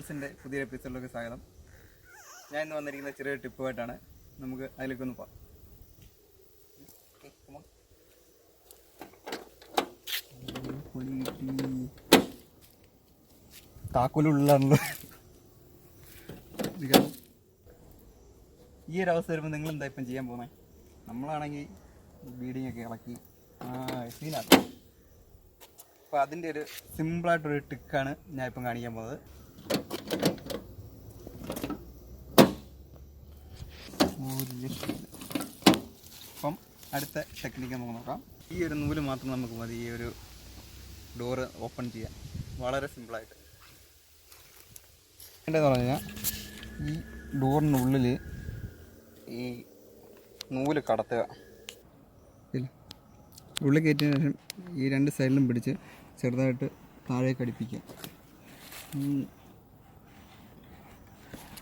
ലോക്സിൻ്റെ പുതിയ എപ്പിസോഡിലേക്ക് സ്വാഗതം. ഞാൻ ഇന്ന് വന്നിരിക്കുന്ന ചെറിയൊരു ടിപ്പുമായിട്ടാണ്. നമുക്ക് അതിലേക്കൊന്ന് പോകാം. താക്കോലുള്ളാണല്ലോ. ഈ ഒരു അവസ്ഥ വരുമ്പോൾ നിങ്ങൾ എന്താ ഇപ്പം ചെയ്യാൻ പോകുന്നത്? നമ്മളാണെങ്കിൽ ബീഡിങ് ഒക്കെ ഇളക്കി സീനാക്കും. അപ്പോൾ അതിൻ്റെ ഒരു സിമ്പിളായിട്ടൊരു ട്രിക്കാണ് ഞാൻ ഇപ്പം കാണിക്കാൻ പോകുന്നത്. അപ്പം അടുത്ത ടെക്നിക്ക് നമുക്ക് നോക്കാം. ഈ ഒരു നൂല് മാത്രം നമുക്ക് മതി ഈ ഒരു ഡോറ് ഓപ്പൺ ചെയ്യാൻ, വളരെ സിമ്പിളായിട്ട്. എന്താണെന്ന് പറഞ്ഞു കഴിഞ്ഞാൽ ഈ ഡോറിനുള്ളിൽ ഈ നൂല് കടത്തുക, ഉള്ളിൽ കയറ്റിയതിന് ശേഷം ഈ രണ്ട് സൈഡിലും പിടിച്ച് ചെറുതായിട്ട് താഴേക്ക് അടുപ്പിക്കുക.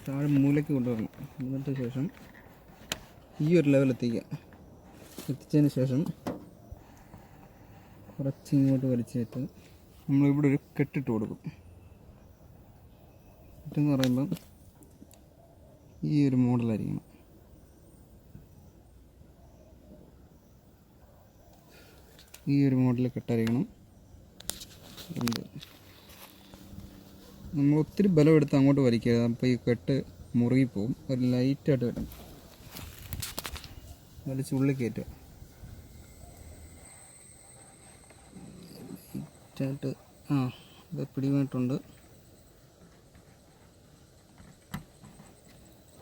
താഴെ മൂലയ്ക്ക് കൊണ്ടുവരണം. എന്നിട്ട് ശേഷം ഈ ഒരു ലെവൽ എത്തിച്ചതിന് ശേഷം കുറച്ച് ഇങ്ങോട്ട് വലിച്ചിട്ട് നമ്മളിവിടെ ഒരു കെട്ടിട്ട് കൊടുക്കും. കെട്ടെന്ന് പറയുമ്പം ഈ ഒരു മോഡലായിരിക്കണം. ഈ ഒരു മോഡൽ കെട്ടായിരിക്കണം. നമ്മൾ ഒത്തിരി ബലം എടുത്ത് അങ്ങോട്ട് വലിക്കരുത്, അപ്പോൾ ഈ കെട്ട് മുറുകിപ്പോവും. ഒരു ലൈറ്റായിട്ട് വരും, വലിച്ചുള്ളിൽ കയറ്റുക. ലൈറ്റായിട്ട് ഇത് പിടിമായിട്ടുണ്ട്.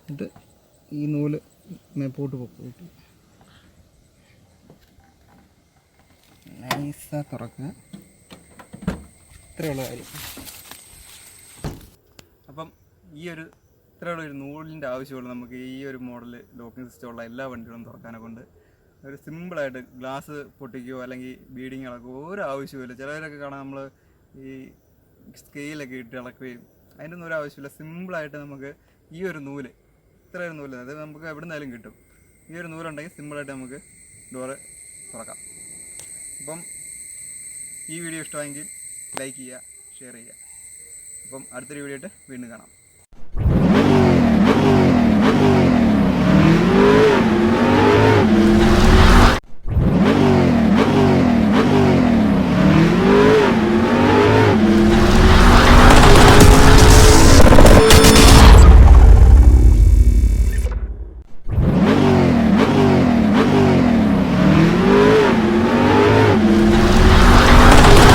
എന്നിട്ട് ഈ നൂല് മേപ്പോട്ട് പൊക്കിയിട്ട് നൈസാ തുറക്കുക. ഇത്രയുള്ള കാര്യം. അപ്പം ഇത്രയുള്ള ഒരു നൂലിൻ്റെ ആവശ്യമുള്ളൂ നമുക്ക് ഈ ഒരു മോഡൽ ലോക്കിംഗ് സിസ്റ്റമുള്ള എല്ലാ വണ്ടികളും തുറക്കാനെ കൊണ്ട്. ഒരു സിമ്പിളായിട്ട് ഗ്ലാസ് പൊട്ടിക്കുകയോ അല്ലെങ്കിൽ ബീഡിങ് ഇളക്കുകയോ ഒരു ആവശ്യമില്ല. ചിലവരൊക്കെ കാണാൻ നമ്മൾ ഈ സ്കെയിലൊക്കെ ഇട്ട് ഇളക്കുകയും അതിൻ്റെ ഒന്നും ഒരു ആവശ്യമില്ല. സിമ്പിളായിട്ട് നമുക്ക് ഈ ഒരു നൂല്, ഇത്രയൊരു നൂല്, അത് നമുക്ക് എവിടെ നിന്നാലും കിട്ടും. ഈ ഒരു നൂലുണ്ടെങ്കിൽ സിമ്പിളായിട്ട് നമുക്ക് ഡോറ് തുറക്കാം. അപ്പം ഈ വീഡിയോ ഇഷ്ടമായെങ്കിൽ ലൈക്ക് ചെയ്യുക, ഷെയർ ചെയ്യുക. അപ്പം അടുത്തൊരു വീഡിയോ ആയിട്ട് വീണ്ടും കാണാം.